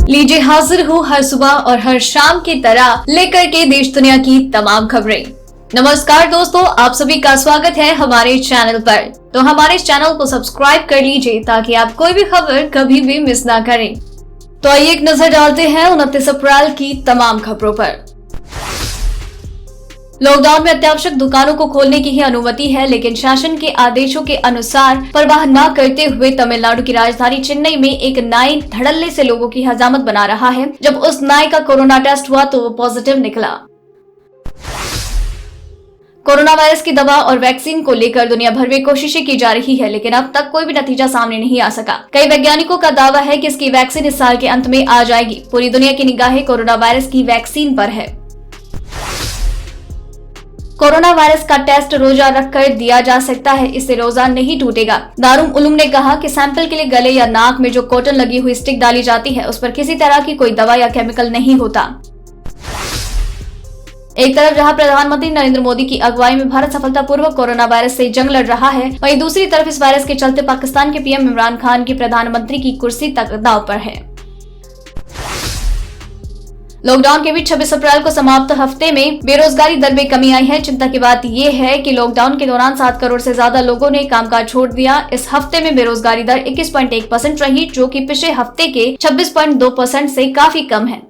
लीजिए हाजिर हूँ हर सुबह और हर शाम की तरह लेकर के देश दुनिया की तमाम खबरें। नमस्कार दोस्तों, आप सभी का स्वागत है हमारे चैनल पर। तो हमारे इस चैनल को सब्सक्राइब कर लीजिए ताकि आप कोई भी खबर कभी भी मिस ना करें। तो आइए एक नजर डालते हैं 29 अप्रैल की तमाम खबरों पर। लॉकडाउन में अत्यावश्यक दुकानों को खोलने की ही अनुमति है, लेकिन शासन के आदेशों के अनुसार परवाह न करते हुए तमिलनाडु की राजधानी चेन्नई में एक नाई धड़ल्ले से लोगों की हजामत बना रहा है। जब उस नाई का कोरोना टेस्ट हुआ तो वो पॉजिटिव निकला। कोरोना वायरस की दवा और वैक्सीन को लेकर दुनिया भर में कोशिशें की जा रही है, लेकिन अब तक कोई भी नतीजा सामने नहीं आ सका। कई वैज्ञानिकों का दावा है कि इसकी वैक्सीन इस साल के अंत में आ जाएगी। पूरी दुनिया की निगाहें कोरोना वायरस की वैक्सीन पर है। कोरोना वायरस का टेस्ट रोजा रखकर दिया जा सकता है, इससे रोजा नहीं टूटेगा। दारुल उलूम ने कहा कि सैंपल के लिए गले या नाक में जो कॉटन लगी हुई स्टिक डाली जाती है उस पर किसी तरह की कोई दवा या केमिकल नहीं होता। एक तरफ जहां प्रधानमंत्री नरेंद्र मोदी की अगुवाई में भारत सफलतापूर्वक कोरोना वायरस से जंग लड़ रहा है, वहीं दूसरी तरफ इस वायरस के चलते पाकिस्तान के पीएम इमरान खान की प्रधानमंत्री की कुर्सी तक दांव पर है। लॉकडाउन के बीच 26 अप्रैल को समाप्त हफ्ते में बेरोजगारी दर में कमी आई है। चिंता की बात यह है कि लॉकडाउन के दौरान 7 करोड़ से ज्यादा लोगों ने कामकाज छोड़ दिया। इस हफ्ते में बेरोजगारी दर 21.1% रही, जो कि पिछले हफ्ते के 26.2% से काफी कम है।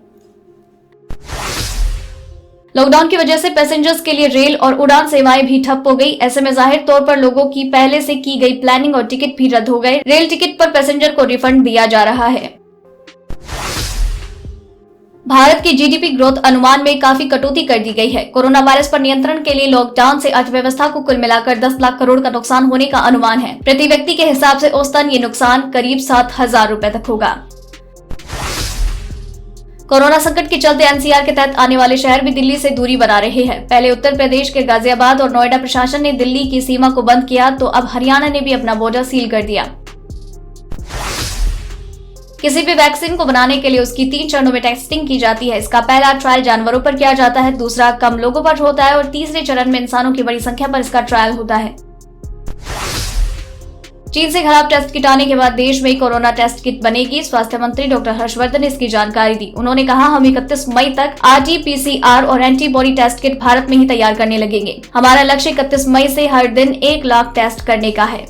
लॉकडाउन की वजह से पैसेंजर्स के लिए रेल और उड़ान सेवाएं भी ठप हो गई। ऐसे में जाहिर तौर पर लोगों की पहले से की गई प्लानिंग और टिकट भी रद्द हो गए। रेल टिकट पर पैसेंजर को रिफंड दिया जा रहा है। भारत की जीडीपी ग्रोथ अनुमान में काफी कटौती कर दी गई है। कोरोना वायरस पर नियंत्रण के लिए लॉकडाउन से अर्थव्यवस्था को कुल मिलाकर 10 लाख करोड़ का नुकसान होने का अनुमान है। प्रति व्यक्ति के हिसाब से औसतन ये नुकसान करीब 7,000 रुपए तक होगा। कोरोना संकट के चलते एनसीआर के तहत आने वाले शहर भी दिल्ली से दूरी बना रहे हैं। पहले उत्तर प्रदेश के गाजियाबाद और नोएडा प्रशासन ने दिल्ली की सीमा को बंद किया, तो अब हरियाणा ने भी अपना बॉर्डर सील कर दिया। किसी भी वैक्सीन को बनाने के लिए उसकी 3 चरणों में टेस्टिंग की जाती है। इसका पहला ट्रायल जानवरों पर किया जाता है, दूसरा कम लोगों पर होता है और तीसरे चरण में इंसानों की बड़ी संख्या पर इसका ट्रायल होता है। चीन से खराब टेस्ट किट आने के बाद देश में कोरोना टेस्ट किट बनेगी। स्वास्थ्य मंत्री डॉक्टर हर्षवर्धन ने इसकी जानकारी दी। उन्होंने कहा, हम 31 मई तक RT-PCR और एंटीबॉडी टेस्ट किट भारत में ही तैयार करने लगेंगे। हमारा लक्ष्य 31 मई से हर दिन 1 लाख टेस्ट करने का है।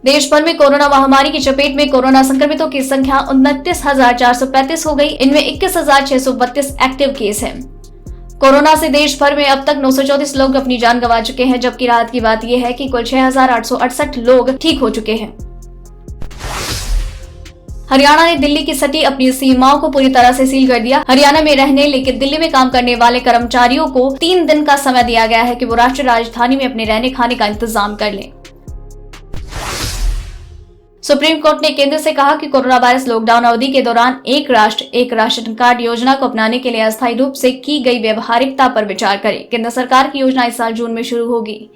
देश भर में कोरोना महामारी की चपेट में कोरोना संक्रमितों की संख्या 29,435 हो गई। इनमें 21,632 एक्टिव केस हैं। कोरोना से देश भर में अब तक 934 लोग अपनी जान गंवा चुके हैं, जबकि राहत की बात यह है कि कुल 6,868 लोग ठीक हो चुके हैं। हरियाणा ने दिल्ली की सटी अपनी सीमाओं को पूरी तरह से सील कर दिया। हरियाणा में रहने लेकिन दिल्ली में काम करने वाले कर्मचारियों को 3 दिन का समय दिया गया है कि वो राष्ट्रीय राजधानी में अपने रहने खाने का इंतजाम कर लें। सुप्रीम कोर्ट ने केंद्र से कहा कि कोरोना वायरस लॉकडाउन अवधि के दौरान एक राष्ट्र एक राशन कार्ड योजना को अपनाने के लिए अस्थायी रूप से की गई व्यवहारिकता पर विचार करे। केंद्र सरकार की योजना इस साल जून में शुरू होगी।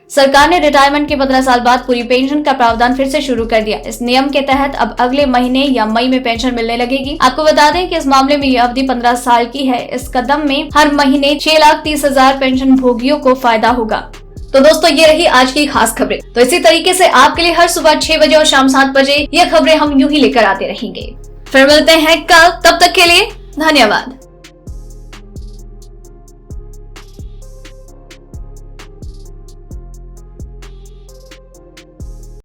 सरकार ने रिटायरमेंट के 15 साल बाद पूरी पेंशन का प्रावधान फिर से शुरू कर दिया। इस नियम के तहत अब अगले महीने या मई में पेंशन मिलने लगेगी। आपको बता दें कि इस मामले में यह अवधि 15 साल की है। इस कदम में हर महीने 6,30,000 पेंशन भोगियों को फायदा होगा। तो दोस्तों, ये रही आज की खास खबरें। तो इसी तरीके से आपके लिए हर सुबह 6 बजे और शाम 7 बजे ये खबरें हम यूं ही लेकर आते रहेंगे। फिर मिलते हैं कल, तब तक के लिए धन्यवाद।